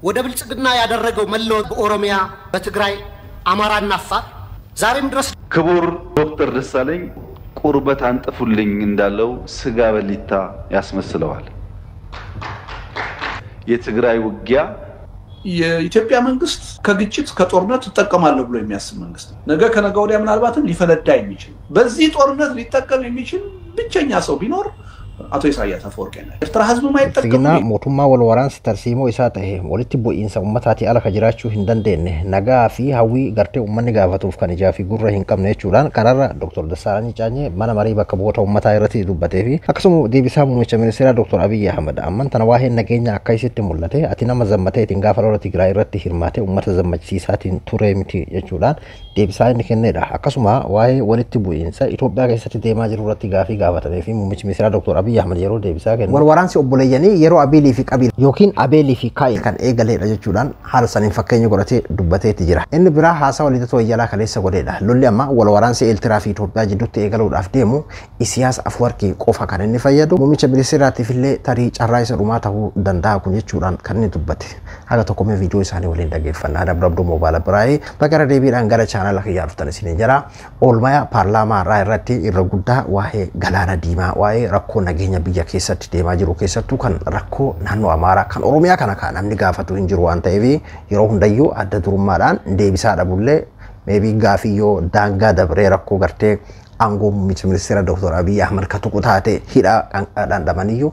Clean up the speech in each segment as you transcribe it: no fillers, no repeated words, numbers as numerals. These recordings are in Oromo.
ወደ ብልጽግና ያደረገው መለወጥ በኦሮሚያ በትግራይ አማራና አፋር ዛሬም ድረስ ክቡር ዶክተር ደሳለኝ ቁርበት አንጥፉልኝ እንዳለው ስጋ በሊታ ያስመስለዋል። የትግራይ ውጊያ የኢትዮጵያ መንግስት ከግጭት ከጦርነት ተጠቀማለሁ ብሎ የሚያስብ መንግስት ነገ ከነገ ወዲያ ምናልባትም ሊፈነዳ የሚችል በዚህ ጦርነት ሊጠቀም የሚችል ብቸኛ ሰው ቢኖር አቶ ኢሳያስ አፈወርቂ ነው። ኤርትራ ህዝቡ ማይጠቀም ሞቱማ ወልወራን ስተርሲሞ ኢሳተ ወልቲ ቦኢንሳ ኡመታቲ አላ ከጅራቹ እንደንደነ ነጋፊ ሀዊ ገርቴ ኡመኒ ጋፋቱፍ ከነጃፊ ጉረ ሂንቀም ነቹላን ቀራራ ዶክተር ደሳለኝ ጫኘ ማና መሪ በከቦታ ኡመታ ይረቲ ዱበቴፊ አክሱሙ ዲቢሳ ሙኑቸ ሚኒስትር ዶክተር አብይ አህመድ አመን ተነዋሄ ነገኛ አካይሲት ሙለቴ አቲና መዘመተ የትንጋፈሮ ትግራይ ረቲ ሂርማቴ ኡመተ ዘመች ሲሳቲን ቱሬሚቲ የቹላን ዲቢሳ ንከነዳ አክሱማ ዋይ ወልቲ ቦኢንሳ ኢትዮጵያ ከሰቲ ዴማ ጅሩ ረቲ ጋፊ ጋፋተፊ ሙኑቸ ሚኒስትር ዶክተር አብይ አህመድ የሮ ዴቢሳ ከነ ወልወራን ሲኦቦለየኒ የሮ አቤሊ ፊ ቀቢል ዮኪን አቤሊ ፊ ካይ kan eegale jechuudhaan haala saniin fakkeenya godhatee dubbateetti jira. Inni biraa haasawa lidatoo yaalaa kaleessa godheedha. Lolli amma wal waraansi Eertiraa fi Itoophiyaa jidduutti eegaluudhaaf deemu Isiyaas Afwerqii qofa kan inni fayyadu. Muummicha ministeeraatiif illee tarii carraa isa dhumaa ta'uu danda'a kun jechuudhaan kan inni dubbate. Haga tokkomee viidiyoo isaanii waliin dhaggeeffannaa dabrabduu moobaala biraayee bakka deebiidhaan gara chaanala kiyyaa dhuftan isin jira. Oolmaya paarlaamaa irraa irratti irra guddaa waa'ee galaana diimaa waa'ee rakkoo nageenya biyya keessatti deemaa jiru keessattuu kan rakkoo naannoo Amaaraa kan Oromiyaa kana kan namni gaafatu hin jiru waan ta'eef yeroo hundayyuu adda durummaadhaan deebisaa dhabullee maybe gaafiyoo daangaa dabree rakkoo gartee aangoo muummicha ministeera Dr. Abiy Ahmed katuqu taate hidhaa kan dhamaniyyuu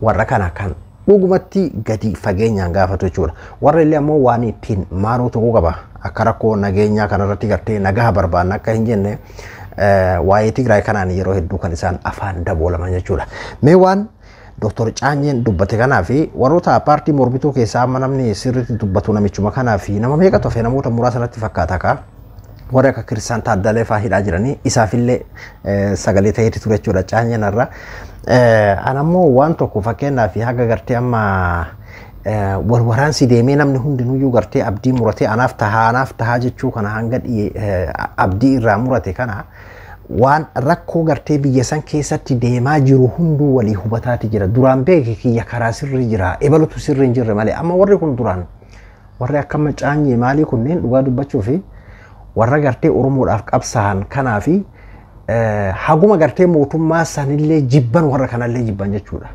warra kana kan dhugumatti gadi fageenyaan gaafatu jechuudha. Warra illee ammoo waan ittiin maaloo ta'uu qaba akka rakkoo nageenyaa kanarratti gartee nagaa barbaanna akka hin jenne waa'ee Tigraay kanaan yeroo hedduu kan isaan afaan daboolaman jechuudha. Mee waan Dr. Chaanyen dubbate kanaafi warroota paartii morbituu keessaa amma namni sirriitti dubbatu namichuma kanaafi nama meeqatu hafe namoota muraasatti fakkaata ka warra akka Kiristaan Taaddalee fa'aa hidhaa jiranii isaafillee sagalee ta'eeti ture jechuudha Chaanyen irra. Anammoo waan tokko fakkeenyaaf haga gartee amma wal waraansi deemee namni hundinuyyuu gartee abdii muratee anaaf tahaa jechuu kana hanga abdii irraa murate kana waan rakkoo gartee biyya san keessatti deemaa jiru hunduu walii hubataati jira. Duraan beeki kiyya karaa sirri jira. Ebalutu sirri hin jirre malee amma warri kun duraan warri akka Chaanyee maalii kunneen dhugaa dubbachuuf warra gartee Oromoodhaaf qabsaa'an kanaafi haguma gartee mootummaa sanillee jibban warra kanallee jibban jechuudha.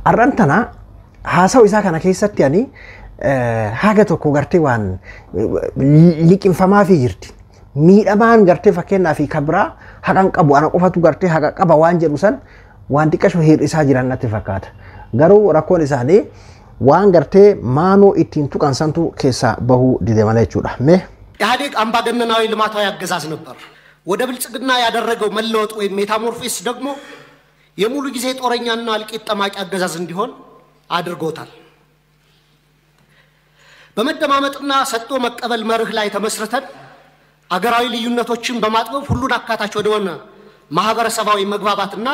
Arran tana haasawu isaa kana keessatti ani haga tokko gartee waan liqinfamaa fi jirti. Miidhamaan gartee fakkeenyaa fi kabraa haqan qabu ana qofatu gartee haqa qaba waan jedhu san waan xiqqasho hir'isaa jiran natti fakkaata. Garuu rakkoon isaanii waan gartee maanoo ittiin tuqan santu keessaa bahuu dide malee jechuudha. ኢህአዴግ አምባገነናዊ ልማታዊ አገዛዝ ነበር። ወደ ብልጽግና ያደረገው መለወጥ ወይም ሜታሞርፎሲስ ደግሞ የሙሉ ጊዜ ጦረኛና አልቂት ጠማቂ አገዛዝ እንዲሆን አድርጎታል። በመደማመጥና ሰጥቶ መቀበል መርህ ላይ ተመስርተን አገራዊ ልዩነቶችን በማጥበብ ሁሉን አካታች ወደሆነ ማህበረሰባዊ መግባባትና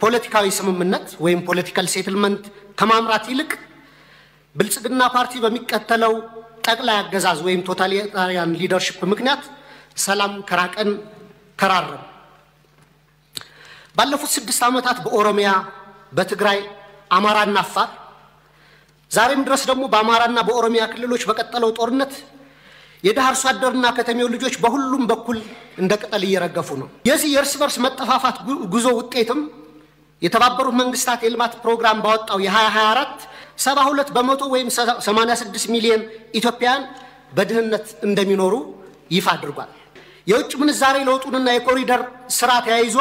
ፖለቲካዊ ስምምነት ወይም ፖለቲካል ሴትልመንት ከማምራት ይልቅ ብልጽግና ፓርቲ በሚከተለው ጠቅላይ አገዛዝ ወይም ቶታሊታሪያን ሊደርሺፕ ምክንያት ሰላም ከራቀን ከራረም ባለፉት 6 ዓመታት በኦሮሚያ በትግራይ አማራና አፋር ዛሬም ድረስ ደግሞ በአማራና በኦሮሚያ ክልሎች በቀጠለው ጦርነት የዳርሱ አደርና ከተሜው ልጆች በሁሉም በኩል እንደ ቅጠል እየረገፉ ነው። የዚህ የእርስ በርስ መጠፋፋት ጉዞ ውጤትም የተባበሩት መንግስታት የልማት ፕሮግራም ባወጣው የ2024 72 በመቶ ወይም 86 ሚሊዮን ኢትዮጵያውያን በድህነት እንደሚኖሩ ይፋ አድርጓል። የውጭ ምንዛሬ ለውጡንና የኮሪደር ስራ ተያይዞ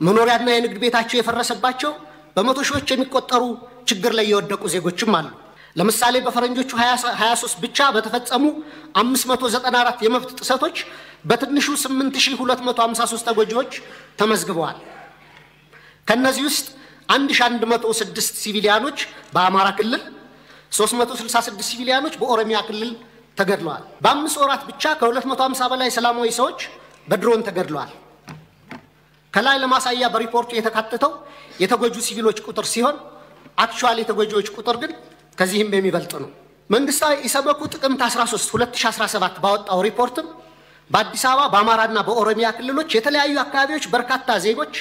መኖሪያና የንግድ ቤታቸው የፈረሰባቸው በመቶ ሺዎች የሚቆጠሩ ችግር ላይ የወደቁ ዜጎችም አሉ። ለምሳሌ በፈረንጆቹ 2023 ብቻ በተፈጸሙ 594 የመብት ጥሰቶች በትንሹ 8253 ተጎጂዎች ተመዝግበዋል። ከነዚህ ውስጥ 1106 ሲቪሊያኖች በአማራ ክልል 366 ሲቪሊያኖች በኦሮሚያ ክልል ተገድለዋል። በ5 ወራት ብቻ ከ250 በላይ ሰላማዊ ሰዎች በድሮን ተገድለዋል። ከላይ ለማሳያ በሪፖርቱ የተካተተው የተጎጁ ሲቪሎች ቁጥር ሲሆን አክቹዋሊ የተጎጂዎች ቁጥር ግን ከዚህም የሚበልጥ ነው። መንግስታዊ ኢሰመኮ ጥቅምት 13 2017 ባወጣው ሪፖርትም በአዲስ አበባ በአማራና በኦሮሚያ ክልሎች የተለያዩ አካባቢዎች በርካታ ዜጎች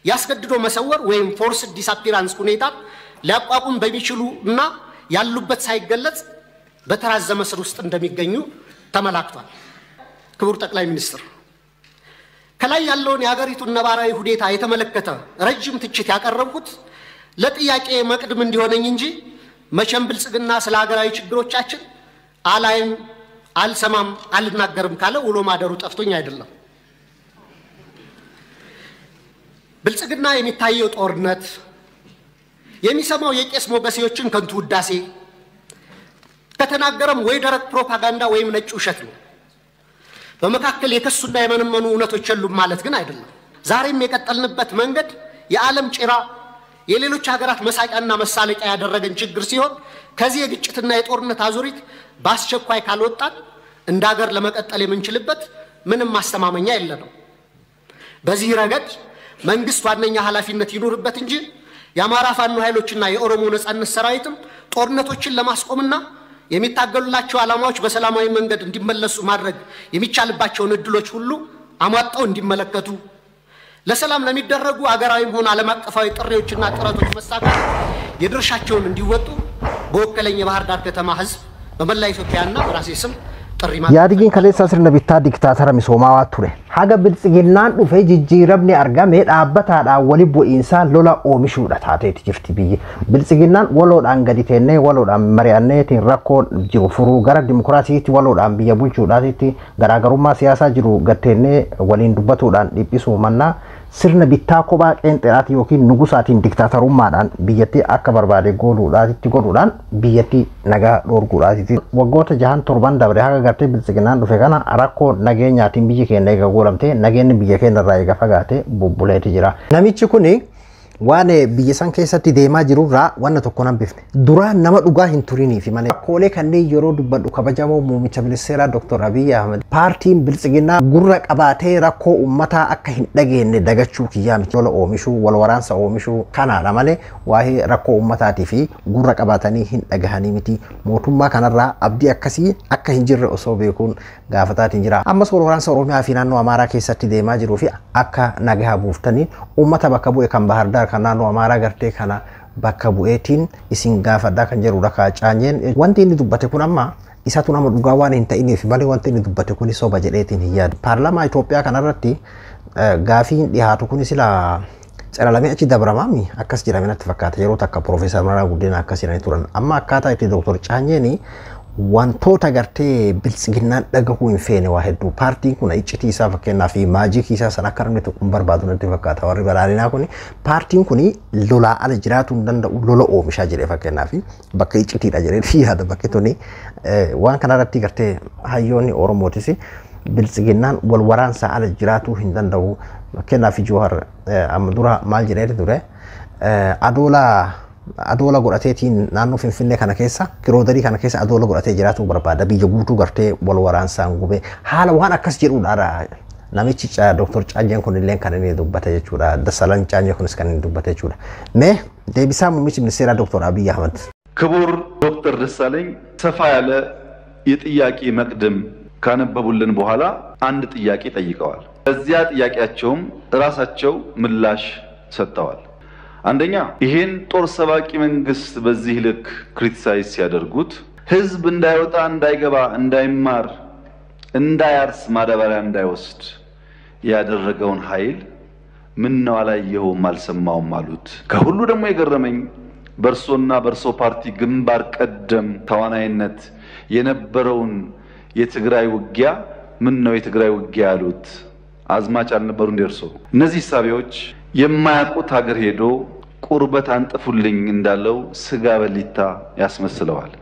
ያስገድዶ መሰወር ወይም ፎርስ ዲስአፒራንስ ሁኔታ ሊያቋቁም በሚችሉና ያሉበት ሳይገለጽ በተራዘመ ስር ውስጥ እንደሚገኙ ተመላክቷል። ክቡር ጠቅላይ ሚኒስትር ከላይ ያለውን የሀገሪቱን ነባራዊ ሁኔታ የተመለከተ ረጅም ትችት ያቀረብኩት ለጥያቄ መቅድም እንዲሆነኝ እንጂ መቼም ብልጽግና ስለ ሀገራዊ ችግሮቻችን አላይም፣ አልሰማም፣ አልናገርም ካለ ውሎ ማደሩ ጠፍቶኝ አይደለም። ብልጽግና የሚታየው ጦርነት የሚሰማው የቄስ ሞገሴዎችን ከንቱ ውዳሴ ከተናገረም ወይ ደረቅ ፕሮፓጋንዳ ወይም ነጭ ውሸት ነው። በመካከል የከሱና የመነመኑ እውነቶች የሉም ማለት ግን አይደለም። ዛሬም የቀጠልንበት መንገድ የዓለም ጭራ የሌሎች ሀገራት መሳቂያና መሳለቂያ ያደረገን ችግር ሲሆን ከዚህ የግጭትና የጦርነት አዙሪት በአስቸኳይ ካልወጣን እንደ ሀገር ለመቀጠል የምንችልበት ምንም ማስተማመኛ የለንም። በዚህ ረገድ መንግስት ዋነኛ ኃላፊነት ይኖርበት እንጂ የአማራ ፋኖ ኃይሎችና የኦሮሞ ነጻነት ሰራዊትም ጦርነቶችን ለማስቆምና የሚታገሉላቸው ዓላማዎች በሰላማዊ መንገድ እንዲመለሱ ማድረግ የሚቻልባቸውን እድሎች ሁሉ አሟጣው እንዲመለከቱ ለሰላም ለሚደረጉ አገራዊም ሆነ ዓለም አቀፋዊ ጥሪዎችና ጥረቶች መሳካት የድርሻቸውን እንዲወጡ በወከለኝ የባህር ዳር ከተማ ህዝብ በመላ ኢትዮጵያና በራሴ ስም ጥሪ ማለት ያድጊን ከሌሳ ስርነ ቢታ ዲክታተር ሚሶማዋ ቱሬ ሀገ ብልጽግናን ዱፌ ጅጅረብኒ አርጋሜ ዳበታዳ ወሊቦ ኢንሳ ሎላ ኦሚሹዳ ታቴ ትጅርቲ ቢይ ብልጽግናን ወሎዳን ገዲቴኔ ወሎዳን መሪያኔ ቲራኮ ጅሩ ፍሩ ገረ ዲሞክራሲቲ ወሎዳን ቢየ ቡልቹዳቲ ገራገሩማ ሲያሳ ጅሩ ገቴኔ ወሊን ዱበቱዳን ዲጲሱ መና sirna bittaa kophaa qeenxeeraati yookiin nugusaatiin diktaatarumaadhaan biyyattii akka barbaade godhuudhaan biyyattii nagaa dhoorguudhaati. Waggoota 6-7 dabre haga gartee biltsiginaan dhufe kana rakkoo nageenyaatiin biyyi keenya eega goolamtee nageenyi biyya keenya irraa eega fagaatee bubbuleeti jira. Namichi kuni waan biyya san keessatti deemaa jirurraa wanna tokko nan bifne duraan nama dhugaa hin turiniif malee rakkoolee kanneen yeroo dubbadhu kabajamoo muummicha ministeeraa Dr. Abiy Ahmed paartiin biltsiginaa gurra qabaatee rakkoo ummataa akka hin dhageenye dagachuu kiyyaa miti lola oomishuu wal waraansa oomishuu kanaadha malee waa'ee rakkoo ummataatii fi gurra qabaatanii hin dhagahanii miti mootummaa kanarraa abdii akkasii akka hin jirre osoo beekuun gaafataatiin jira. Ammas wal waraansa Oromiyaa fi naannoo Amaaraa keessatti deemaa jiruu fi akka nagaa buuftanii ummata bakka bu'e kan Bahar Dar kan naannoo Amaaraa gartee kana bakka bu'eetiin isin gaafadhaa kan jedhudha kaacanyeen wanti inni dubbate kun amma isatu nama dhugaa waan hin ta'iniif malee wanti inni dubbate kun soba jedheetiin hin yaadu. Paarlaamaa Itoophiyaa kanarratti gaafiin dhiyaatu kun sila calalamee achi dabramaami akkas jedhame natti fakkaata yeroo takka Profeesar Mararaa Guddinaa akkas jedhanii turan amma akkaataa itti Dr. Caanyeeni wantoota gartee biltsiginnaan dhagahuu hin feene waa hedduu paartiin kun iccitii isaa fakkeenyaaf maajikii isaa san akka namni tokko barbaadu natti fakkaata warri badhaadhinaa kun paartiin kun lolaa ala jiraachuu hin danda'u lola oomishaa jedhee fakkeenyaaf bakka iccitiidha jedhee yaada bakki tuni waan kanarratti gartee hayyoonni Oromootis biltsiginnaan wal waraansaa ala jiraachuu hin danda'u fakkeenyaaf Jawhar amma dura maal jedhee ture adoola godhateetiin naannoo Finfinnee kana keessa kiroodarii kana keessa adoola godhatee jiraachuu barbaada biyya guutuu gartee wal waraansaan gubee haala waan akkas jedhuudha namichi Dr. Caanyeen kun illee kan inni dubbate jechuudha Dassaalan Caanyee kunis kan inni dubbate jechuudha mee deebisaa muummichi ministeera Dr. Abiy Ahmed ክቡር ዶክተር ደሳለኝ ሰፋ ያለ የጥያቄ መቅድም ካነበቡልን በኋላ አንድ ጥያቄ ጠይቀዋል። በዚያ ጥያቄያቸውም ራሳቸው ምላሽ ሰጥተዋል። አንደኛ ይሄን ጦር ሰባቂ መንግስት በዚህ ልክ ክሪቲሳይዝ ሲያደርጉት ህዝብ እንዳይወጣ እንዳይገባ እንዳይማር እንዳያርስ ማዳበሪያ እንዳይወስድ ያደረገውን ኃይል ምን ነው አላየውም አልሰማውም አሉት። ከሁሉ ደግሞ የገረመኝ በርሶና በርሶ ፓርቲ ግንባር ቀደም ተዋናይነት የነበረውን የትግራይ ውጊያ ምን ነው የትግራይ ውጊያ ያሉት አዝማች አልነበሩ እንደርሶ? እነዚህ ሳቢዎች የማያውቁት ሀገር ሄዶ ቁርበት አንጥፉልኝ እንዳለው ስጋ በሊታ ያስመስለዋል።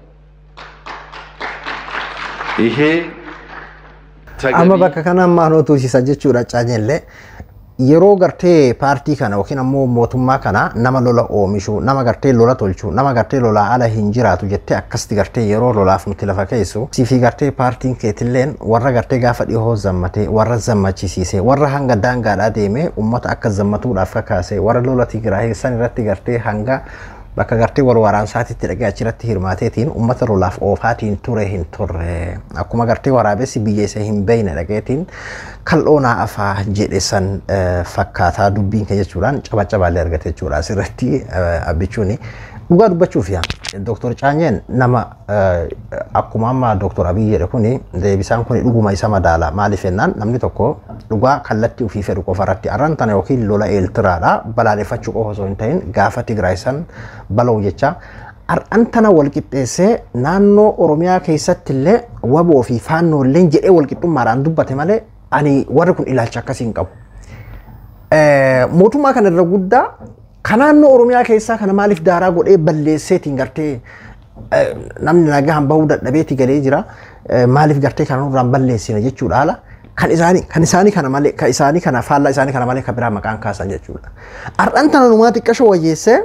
ይሄ አማ በከከና ማኖቱ ሲሰጀቹራ ጫኘለ yeroo gartee paartii kana yookiin ammoo mootummaa kana nama lola oomishu nama gartee lola tolchu nama gartee lola ala hin jiraatu jettee akkasti gartee yeroo lolaaf nuti lafa keessu sifi gartee paartiin keetilleen warra gartee gaafa dhihoo zammate warra zammachisiise warra hanga daangaadhaa deeme ummata akka zammatuudhaaf kakaase warra lola Tigraay san irratti gartee hanga bakka gartee wal waraansaatitti dhaqee achirratti hirmaateetiin ummata lolaaf oofaatiin ture hin turre akkuma gartee waraabessi biyya isa hin beeyne dhaqeetiin kal'oonaa afaa jedhe san fakkaataa dubbiin kee jechuudhaan cabacabaallee argate jechuudha asirratti abbichuuni dhugaa dubbachuuf yaa Dr. Caanyeen nama akkuma amma Dr. Abiy jedhe kuni deebisaan kuni dhuguma isa madaala maaliif jennaan namni tokko dhugaa kallattii ofii fedhu qofa irratti arrantana yookiin lola eeltiraadha balaaleffachuu qofa osoo hin ta'in gaafa Tigraay san bala'u jecha ar'antana wal qixxeessee naannoo Oromiyaa keessatti illee waboo fi faannoo illee jedhee wal qixxummaadhaan dubbate malee ani warri kun ilaalcha akkasii hin qabu. Mootummaa kana irra guddaa kanaannoo Oromiyaa keessaa kana maaliif daaraa godhee balleesseetiin gartee namni nagaan bahuu dadhabeeti galee jira maaliif gartee kanarraan balleessina jechuudha haala kan isaanii kana malee kan isaanii kana faallaa isaanii kana malee kan biraa maqaan kaasan jechuudha. Ar'antana numaa xiqqashoo wayyeessee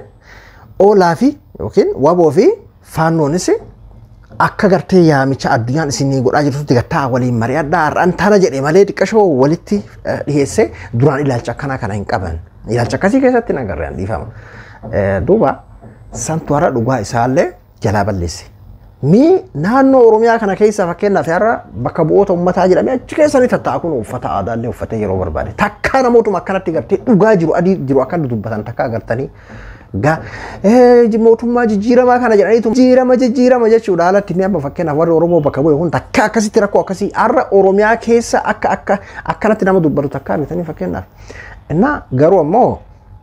oolaa fi yookiin waboo fi faannoonis akka gartee yaamicha addunyaan isinii godhaa jirtutti gattaa waliin mari'adhaa ar'antana jedhee malee xiqqashoo walitti dhiyeessee duraan ilaalcha akkanaa kana hin qaban. Ilaalcha akkasii keessatti nagarreen dhiifama. Duuba santu har'a dhugaa isaallee jalaa balleesse. Naannoo Oromiyaa kana keessa fakkeenyaaf har'a bakka bu'oota uummataa jedhamee achi keessanii tatta'a kun uffata aadaallee uffatee yeroo barbaade. Takkaa namootuma akkanatti gartee dhugaa jiru adii jiru akka dubbatan takkaa agartanii mootummaa jijjiiramaa kana jedhaniitu jijjiirama jechuudha alatti ni amma fakkeenyaaf warri Oromoo bakka bu'e kun takka akkasitti rakkoo akkasii har'a Oromiyaa keessa akkanatti nama dubbatu takkaa bitanii fakkeenyaaf. Innaa garuu ammoo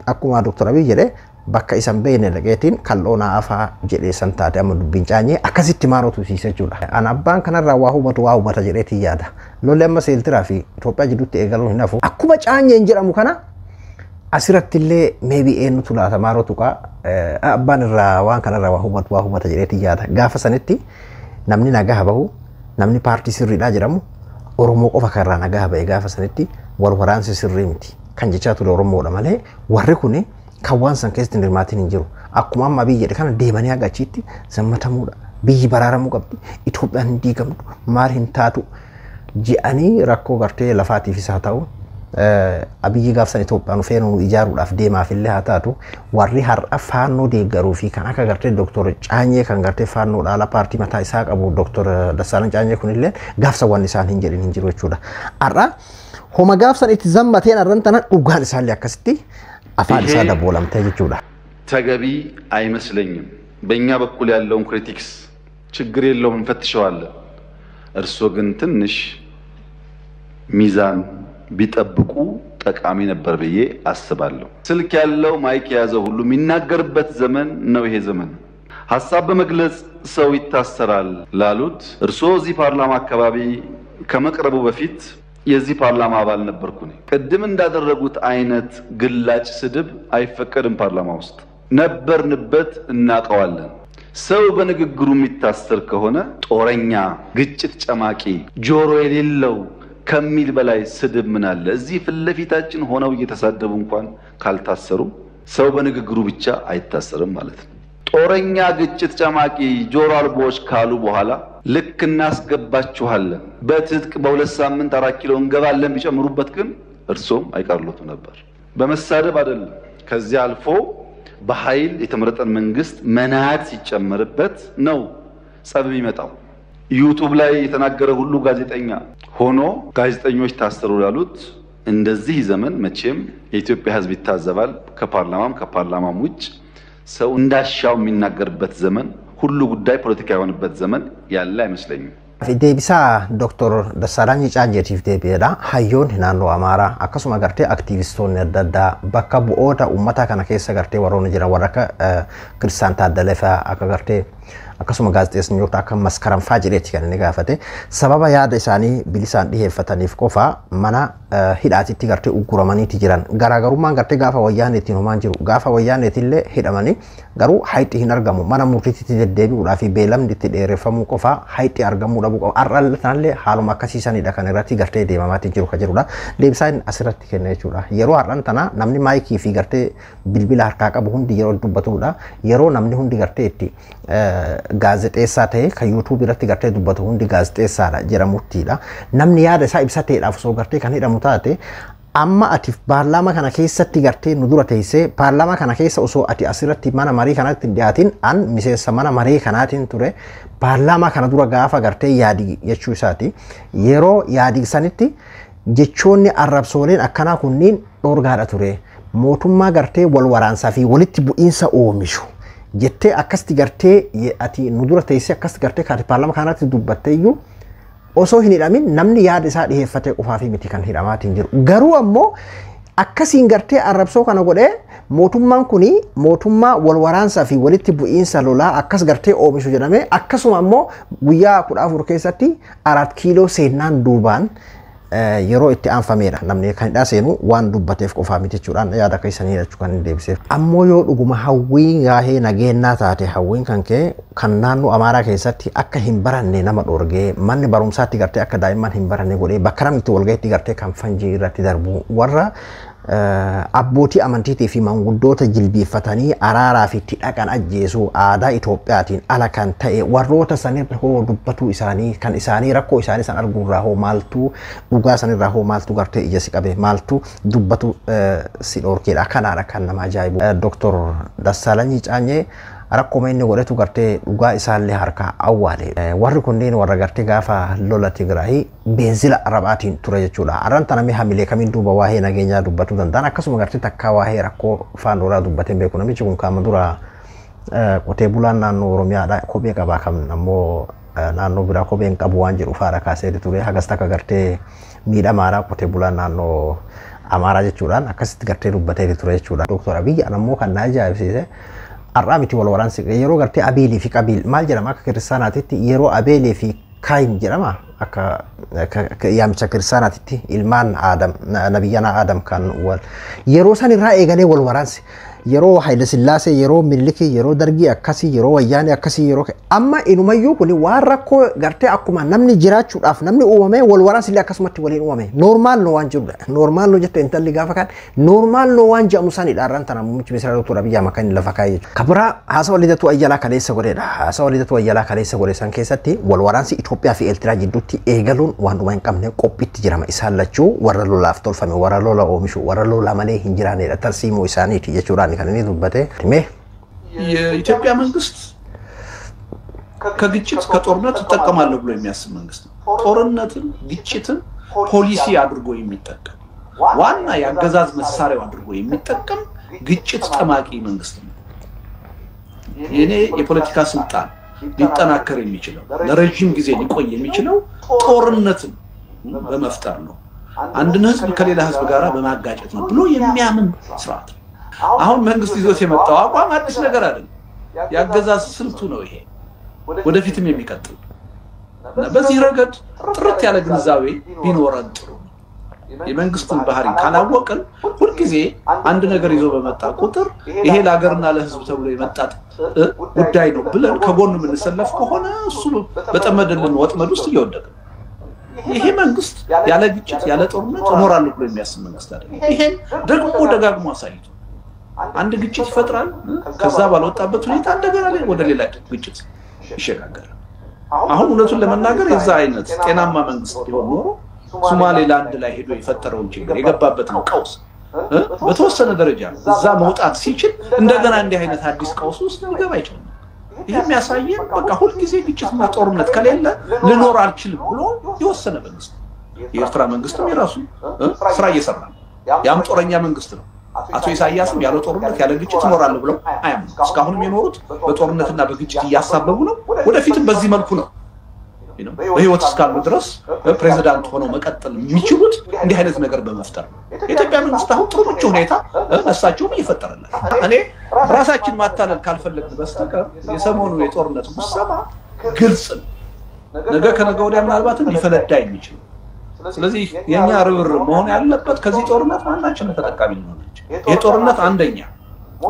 akkuma Dr. Abiy jedhe bakka isan beekne dhaqeetiin kal'oonaa afaa jedhee san taate amma dubbiin caanyee akkasitti maarotu siisa jechuudha. Ana abbaan kanarraa waa hubata jedheetii yaada. Lolli amma seeltiraa fi Itoophiyaa jidduutti eegaluun hin hafu. Akkuma caanyeen jedhamu kana asirratti illee meebii eenyutu laata maarotu qaa abbaan irraa waan kanarraa waa hubata jedheetii yaada. Gaafa sanitti namni nagaa bahu namni paartii sirriidhaa jedhamu Oromoo qofa kanarraa nagaa ba'e gaafa sanitti wal waraansi sirrii miti. Kan jechaa ture Oromoodha malee warri kun kan waan san keessatti hirmaatiin hin jiru. Akkuma amma Abiy jedhe kana deemanii haga achiitti zammatamuudha. Biyyi baraaramuu qabdi. Itoophiyaan hin diigamtu. Maal hin taatu je'anii rakkoo gartee lafaatiifis haa ta'u Abiyyi gaafsan Itoophiyaan feenuu ijaaruudhaaf deemaaf illee haa taatu warri har'a faannoo deeggaruu fi kan akka gartee Dr. Caanyee kan gartee faannoo dhaala paartii mataa isaa qabu Dr. Dassaalany Caanyee kunillee gaafsa waan isaan hin jedhin hin jiru jechuudha. Har'a homa gaafsan itti zammateen arrantana dhugaan isaallee akkasitti afaan isaa daboolamtee jechuudha. ተገቢ አይመስለኝም። በእኛ በኩል ያለውን ክሪቲክስ ችግር የለውም እንፈትሸዋለን። እርሶ ግን ትንሽ ሚዛን ቢጠብቁ ጠቃሚ ነበር ብዬ አስባለሁ። ስልክ ያለው ማይክ የያዘው ሁሉ የሚናገርበት ዘመን ነው ይሄ ዘመን። ሐሳብ በመግለጽ ሰው ይታሰራል ላሉት እርሶ እዚህ ፓርላማ አካባቢ ከመቅረቡ በፊት የዚህ ፓርላማ አባል ነበርኩ ነኝ። ቅድም እንዳደረጉት አይነት ግላጭ ስድብ አይፈቀድም ፓርላማ ውስጥ ነበርንበት እናቀዋለን። ሰው በንግግሩ የሚታሰር ከሆነ ጦረኛ፣ ግጭት ጨማቂ፣ ጆሮ የሌለው ከሚል በላይ ስድብ ምን አለ? እዚህ ፍለፊታችን ሆነው እየተሳደቡ እንኳን ካልታሰሩ ሰው በንግግሩ ብቻ አይታሰርም ማለት ነው። ጦረኛ፣ ግጭት ጨማቂ፣ ጆሮ አልቦች ካሉ በኋላ ልክ እናስገባችኋለን በትጥቅ በሁለት ሳምንት 4 ኪሎ እንገባለን ቢጨምሩበት ግን እርሶም አይቀርሉት ነበር። በመሳደብ አይደለም። ከዚህ አልፎ በኃይል የተመረጠን መንግስት መናት ሲጨመርበት ነው ጸብ የሚመጣው። ዩቲዩብ ላይ የተናገረ ሁሉ ጋዜጠኛ ሆኖ ጋዜጠኞች ታሰሩ ያሉት እንደዚህ ዘመን መቼም የኢትዮጵያ ሕዝብ ይታዘባል። ከፓርላማም ውጭ ሰው እንዳሻው የሚናገርበት ዘመን ሁሉ ጉዳይ ፖለቲካ የሆነበት ዘመን ያለ አይመስለኝም። deebisa Dr. Dassaalany Caanyeetiif deebi'edha. Hayyoon naannoo Amaaraa akkasuma gartee aktiivistoonni adda addaa bakka bu'oota uummataa kana keessa gartee warroonni jiran warra akka Kiristaan Taaddalee fa'aa akka gartee akkasuma gaazexeessitoota akka Maskaram fa'aa jedheeti kan inni gaafate sababa yaada isaanii bilisaan dhiheeffataniif qofa mana hidhaatitti gartee ugguramaniiti jiran garaagarummaan gartee gaafa wayyaaneetiin homaan jiru gaafa wayyaaneetillee hidhamanii garuu hayxi hin argamu mana murtiitti deddeebi'uudhaa fi beelamni itti dheereffamuu qofa hayxi argamuu dhabuu qaba har'allee haaluma akkasiisanidha kan irratti gartee deemamaatiin jiru kan jirudha deebisaan asirratti kenna jechuudha yeroo har'an tana namni maayikii fi gartee bilbila harkaa qabu hundi yeroo dubbatudha yeroo namni hundi gartee itti gaazexeessaa ta'e kan YouTube irratti gartee dubbatu hundi gaazexeessaadha jedhamuttidha namni yaada isaa ibsateedhaaf osoo gartee kan hidhamu taate amma ati paarlaamaa kana keessatti gartee nu dura teessee paarlaamaa kana keessa osoo ati asirratti mana marii kanatti dhiyaatin an miseensa mana marii kanaatiin ture paarlaamaa kana dura gaafa gartee yaadi jechuu isaati yeroo yaadi sanitti jechoonni arrabsooleen akkanaa kunniin dhoorgaadha ture mootummaa gartee wal waraansaa fi walitti bu'iinsa oomishu jettee akkasti gartee ati nu dura teessee akkasti gartee kaati paarlaamaa kanaatti dubbattee iyyuu osoo hin hidhamin namni yaada isaa dhiheeffatee qofaa fi miti kan hidhamaatiin jiru. Garuu ammoo akkasiin gartee arrabsoo kana godhee mootummaan kuni mootummaa wal waraansaa fi walitti bu'iinsa lolaa akkas gartee oomishu jedhamee akkasuma ammoo guyyaa 14 keessatti 4 kiiloo seennaan duubaan yeroo itti aanfameedha namni kan hidhaa seenu waan dubbateef qofaa miti jechuudhaan yaada keessanii jechuu kan deebiseef. Ammoo yoo dhuguma hawwiin gaahee nageenyaa taate hawwiin kan kee kan naannoo Amaaraa keessatti akka hin baranne nama dhorgee manni barumsaatti gartee akka daa'imman hin baranne godhee bakka namni itti walga'itti gartee kan fanjii irratti darbu warra abbootii amantiitii fi manguddoota jilbiiffatanii araaraa fi itti dhaqan ajjeesuu aadaa Itoophiyaatiin ala kan ta'e warroota sanirra hoo dubbatuu isaanii kan isaanii rakkoo isaanii san arguurraa hoo maaltu dhugaa sanirraa hoo maaltu gartee ija si qabe maaltu dubbatu si dhorkeedha kanaadha kan nama ajaa'ibu. Dr. Dassaalany Caanyee rakkoo inni godhatu gartee dhugaa isaallee harkaa awwaale. Warri kunneen warra gartee gaafa lola Tigraay beenzila arabaatiin ture jechuudha. Arranta namni hamilee kamiin duuba waa'ee nageenyaa dubbatu danda'an akkasuma gartee takkaa waa'ee rakkoo faan duraa dubbatee beeku namichi kun kaama dura qotee bulaan naannoo Oromiyaadha kophee qabaa kan ammoo naannoo biraa kopheen qabu waan jedhu faara kaasee ture hagas takka gartee miidhamaadha qotee bulaan naannoo Amaaraa jechuudhaan akkasitti gartee dubbatee ture jechuudha. Dr. Abiy ammoo kan na ajaa'ibsiise arraamiti wal waraansi yeroo gartee Abeelii fi Qabiil maal jedhama akka kiristaanaatitti yeroo Abeelii fi Kaayin jedhama akka yaamicha kiristaanaatitti ilmaan Aadam nabiyyanaa Aadam kan wal yeroo san irraa eegalee wal waraansi yeroo Haile Sillaasee yeroo Minilikii yeroo Dargii akkasii yeroo Wayyaanee akkasii yeroo amma inumayyuu kun waan rakkoo gartee akkuma namni jiraachuudhaaf namni uumame wal waraansi illee akkasumatti waliin uumame normaal no waan jirudha normaal no jette intalli gaafa kan normaal no waan jedhamu sani dhaarran tana muummichi ministeera Dr. Abiy Ahmed kan lafa kaayee jechuudha. Kabira haasa walidatu ayyalaa kaleessa godheedha haasa walidatu ayyalaa kaleessa godhe san keessatti wal waraansi Itoophiyaa fi Eertiraa jidduutti eegaluun waan dhuma hin qabne qophiitti jirama isaan lachuu warra lolaaf tolfame warra lola oomishu warra lola malee hin jiraanedha tarsiimoo isaaniiti jechuudha. ከነኒ ዱበቴ የኢትዮጵያ መንግስት ከግጭት ከጦርነት ተጠቀማለሁ ብሎ የሚያስብ መንግስት ጦርነትን ግጭትን ፖሊሲ አድርጎ የሚጠቀም ዋና ያገዛዝ መሳሪያው አድርጎ የሚጠቀም ግጭት ጠማቂ መንግስት ነው። የኔ የፖለቲካ ስልጣን ሊጠናከር የሚችለው ለረጅም ጊዜ ሊቆይ የሚችለው ጦርነትን በመፍጠር ነው። አንድን ህዝብ ከሌላ ህዝብ ጋር በማጋጨት ነው ብሎ የሚያምን ስርዓት ነው። አሁን መንግስት ይዞት የመጣው አቋም አዲስ ነገር አይደለም። ያገዛዝ ስልቱ ነው ይሄ ወደፊትም የሚቀጥል በዚህ ረገድ ጥርት ያለ ግንዛቤ ቢኖረን ጥሩ ነው። የመንግስትን ባህሪ ካላወቅን ሁሉ ጊዜ አንድ ነገር ይዞ በመጣ ቁጥር ይሄ ለሀገርና ለህዝብ ተብሎ የመጣ ጉዳይ ነው ብለን ከጎኑ የምንሰለፍ ከሆነ እሱ በጠመደልን ወጥመድ ውስጥ እየወደቅን ይሄ መንግስት ያለ ግጭት ያለ ጦርነት እኖራለሁ ብሎ የሚያስብ መንግስት አይደለም። ይሄን ደግሞ ደጋግሞ አሳይቶ አንድ ግጭት ይፈጥራል ከዛ ባልወጣበት ሁኔታ እንደገና ወደ ሌላ ግጭት ይሸጋገራል። አሁን እውነቱን ለመናገር የዛ አይነት ጤናማ መንግስት ቢሆን ኖሮ ሶማሌላንድ ላይ ሄዶ የፈጠረውን ችግር የገባበት ነው ቀውስ በተወሰነ ደረጃ እዛ መውጣት ሲችል እንደገና እንዲህ አይነት አዲስ ቀውስ ውስጥ ሊገባ ይችላል። ይሄ የሚያሳየን በቃ ሁሉ ጊዜ ግጭትና ጦርነት ከሌለ ልኖር አልችልም ብሎ የወሰነ መንግስት የኤርትራ መንግስትም የራሱ ስራ እየሰራ ነው። ያም ጦረኛ መንግስት ነው። አቶ ኢሳያስም ያለ ጦርነት ያለ ግጭት እኖራለሁ ብለው አያምኑ። እስካሁንም የኖሩት በጦርነትና በግጭት እያሳበቡ ነው። ወደፊትም በዚህ መልኩ ነው በህይወት እስካሉ ድረስ ፕሬዝዳንት ሆነው መቀጠል የሚችሉት እንዲህ አይነት ነገር በመፍጠር ነው። የኢትዮጵያ መንግስት አሁን ጥሩ ምቹ ሁኔታ ለሳቸውም እየፈጠረላቸው እኔ ራሳችን ማታለል ካልፈለግን በስተቀር የሰሞኑ የጦርነት ጉሰማ ግልጽ ነው። ነገ ከነገ ወዲያ ምናልባትም ሊፈነዳ የሚችል ስለዚህ የኛ ርብርብ መሆን ያለበት ከዚህ ጦርነት ማናችንም ተጠቃሚ ነው። ይሄ ጦርነት አንደኛ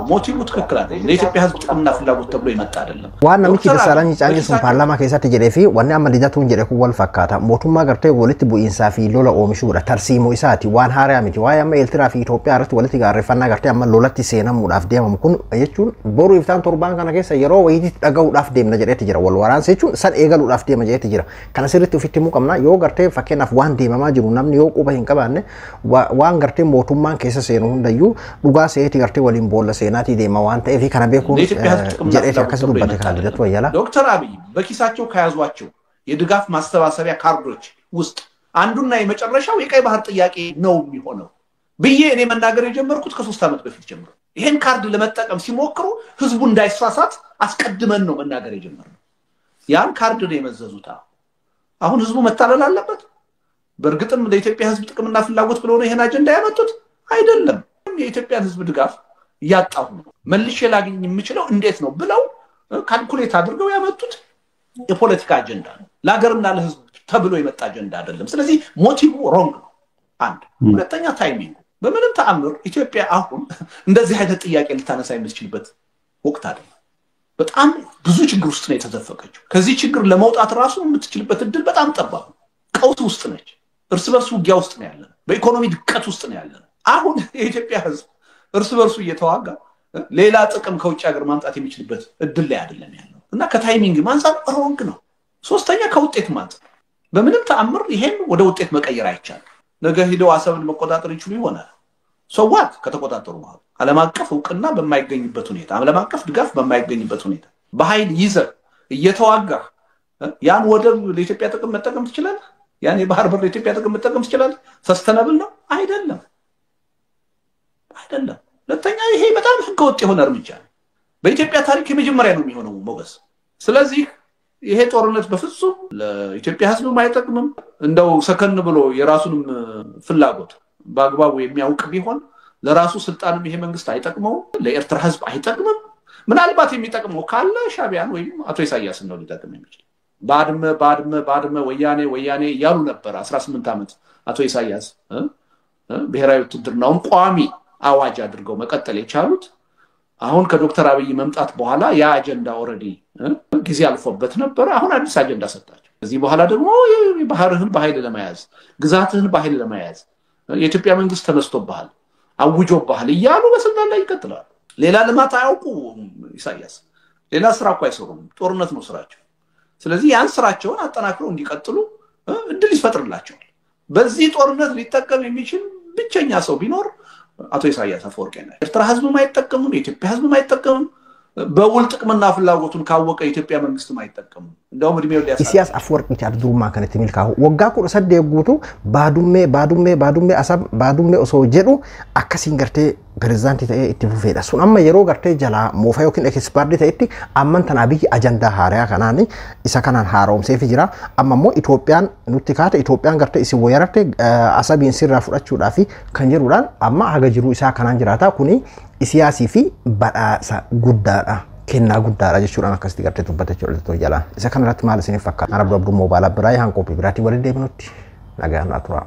ሞቲቭ ትክክል አይደለም። ለኢትዮጵያ ህዝብ ጥቅምና ፍላጎት ተብሎ ይመጣ አይደለም። ዋና ምኪ ተሳላኝ ጫንሱን ፓርላማ ከይሳት ጀደፊ ዋና አመዲዳቱን ጀደኩ ወልፈካታ ሞቱማ ገርቴ ወልት ቡኢንሳፊ ሎላ ኦሚሹ ተርሲሞ ኢሳቲ ዋን ሃሪያ ሚቲ ዋያማ ኤርትራ ፊ ኢትዮጵያ አርት ወልት ጋርፈና ገርቴ አማ ሎላቲ ሴና ሙዳፍ ደም ኩን የቹን ቦሩ ይፍታን ቶርባን ካና ከሰ የሮ ወይቲ ደጋው ዳፍ ደም ነጀረት ጅራ ወልዋራን ሰቹን ሰን ኤገሉ ዳፍ ደም ነጀረት ጅራ ካና ስሪት ፊትሙ ቀምና ዮ ገርቴ ፈከናፍ ዋን ደማማ ጅሩ ናምን ዮ ቁባ ሂንቀባነ ዋን ገርቴ ሞቱማን ከሰ ሴኑ እንደዩ ዱጋ ሴቲ ገርቴ ወሊን ቦለ ሴናቲ ደማ ዋንተ ኤፊ ካና ቤኩ ጀረት ከሰዱ በተካለደት ወያላ ዶክተር አብይ በኪሳቸው ከያዟቸው የድጋፍ ማስተባሰቢያ ካርዶች ውስጥ አንዱና የመጨረሻው የቀይ ባህር ጥያቄ ነው የሚሆነው ብዬ እኔ መናገር የጀመርኩት ከ3 አመት በፊት ጀምሮ ይሄን ካርድ ለመጠቀም ሲሞክሩ ህዝቡ እንዳይሳሳት አስቀድመን ነው መናገር የጀመርነው ያን ካርድ ነው የመዘዙት አሁን ህዝቡ መታለል አለበት በርግጥም ለኢትዮጵያ ህዝብ ጥቅምና ፍላጎት ብለው ነው ይሄን አጀንዳ ያመጡት አይደለም የኢትዮጵያ ህዝብ ድጋፍ ያጣው ነው መልሼ ላግኝ የምችለው እንዴት ነው ብለው ካልኩሌት አድርገው ያመጡት የፖለቲካ አጀንዳ ነው ለሀገርና ለህዝብ ተብሎ የመጣ አጀንዳ አይደለም ስለዚህ ሞቲቭ ሮንግ ነው አንድ ሁለተኛ ታይሚንግ በምንም ተአምር ኢትዮጵያ አሁን እንደዚህ አይነት ጥያቄ ልታነሳ የምትችልበት ወቅት አይደለም በጣም ብዙ ችግር ውስጥ ነው የተዘፈቀችው ከዚህ ችግር ለመውጣት ራሱ የምትችልበት እድል በጣም ጠባብ ቀውስ ውስጥ ነች እርስ በርሱ ውጊያ ውስጥ ነው ያለነው በኢኮኖሚ ድቀት ውስጥ ነው ያለነው አሁን የኢትዮጵያ ህዝብ እርስ በርሱ እየተዋጋ ሌላ ጥቅም ከውጭ ሀገር ማምጣት የሚችልበት እድል ላይ አይደለም ያለው እና ከታይሚንግ ማንሳት ሮንግ ነው ሶስተኛ ከውጤት ማንሳት በምንም ተአምር ይሄን ወደ ውጤት መቀየር አይቻልም ነገ ሄደው አሰብን መቆጣጠር ይችሉ ይሆናል ሰዋት ከተቆጣጠሩ ማለት ዓለም አቀፍ ዕውቅና በማይገኝበት ሁኔታ ዓለም አቀፍ ድጋፍ በማይገኝበት ሁኔታ በኃይል ይዘህ እየተዋጋ ያን ወደብ ለኢትዮጵያ ጥቅም መጠቀም ትችላለህ ያን የባህር በር ለኢትዮጵያ ጥቅም መጠቀም ትችላለህ ሰስተነብል ነው አይደለም ለተኛ ይሄ በጣም ህገወጥ የሆነ እርምጃ በኢትዮጵያ ታሪክ የመጀመሪያ ነው የሚሆነው ሞገስ ስለዚህ ይሄ ጦርነት በፍጹም ለኢትዮጵያ ህዝብ ማይጠቅምም እንደው ሰከን ብሎ የራሱንም ፍላጎት በአግባቡ የሚያውቅ ቢሆን ለራሱ ስልጣንም ይሄ መንግስት አይጠቅመው ለኤርትራ ህዝብ አይጠቅምም ምናልባት የሚጠቅመው ካለ ሻቢያን ወይም አቶ ኢሳያስ ነው ሊጠቅም የሚችል ባድመ ወያኔ ያሉ ነበር 18 አመት አቶ ኢሳያስ ብሔራዊ ውትድርናውን ቋሚ አዋጅ አድርገው መቀጠል የቻሉት አሁን ከዶክተር አብይ መምጣት በኋላ ያ አጀንዳ ኦሬዲ ጊዜ አልፎበት ነበር አሁን አዲስ አጀንዳ ሰጣቸው ከዚህ በኋላ ደግሞ ባህርህን በኃይል ለማያዝ ግዛትህን በኃይል ለማያዝ የኢትዮጵያ መንግስት ተነስቶብሃል አውጆብሃል ይያሉ በስልጣን ላይ ይቀጥላሉ ሌላ ልማት አያውቁ ኢሳያስ ሌላ ስራ እኮ አይሰሩም ጦርነት ነው ስራቸው ስለዚህ ያን ስራቸውን አጠናክረው እንዲቀጥሉ እድል ይፈጥርላቸዋል በዚህ ጦርነት ሊጠቀም የሚችል ብቸኛ ሰው ቢኖር አቶ ኢሳያስ አፈወርቂ ነው ኤርትራ ህዝብ ማይጠቀምም የኢትዮጵያ ህዝብ ማይጠቀምም በውል ጥቅምና ፍላጎቱን ካወቀ የኢትዮጵያ መንግስት ማይጠቀምም እንደውም እድሜው ሊያሳስ ኢሳያስ አፈወርቂ ታድሩማ ከነት ሚልካው ወጋኩ ሰደጉቱ ባዱሜ አሳብ ባዱሜ ኦሶ ጀዱ አከሲን ገርቴ ፕሬዝዳንት ተይ ኢትፉፌዳ ሱን አማ የሮ ገርቴ ጀላ ሞፋዮኪን ኤክስፐርት ተይቲ አመን ተናብይ አጀንዳ ሃሪያ ከናኒ ኢሳ ከናን ሃሮም ሴፍ ጅራ አማሞ ኢትዮጵያን ኑቲካተ ኢትዮጵያን ገርቴ ኢሲ ወየረቴ አሳቢን ሲራ ፉዳቹ ዳፊ ከንጀሩዳን አማ ሀገጅሩ ኢሳ ከናን ጅራታ ኩኒ ኢሲያሲ ፊ ባዳሳ ጉዳዳ ከና ጉዳዳ ጀቹራን አከስቲ ገርቴ ቱበተቹ ለቶ ጀላ ኢሳ ከናት ማለት ሲኒ ፈካ አረብ አብዱ ሞባይል አብራይ ሃንኮፒ ብራቲ ወለደ ብኖቲ ናጋና ቱራ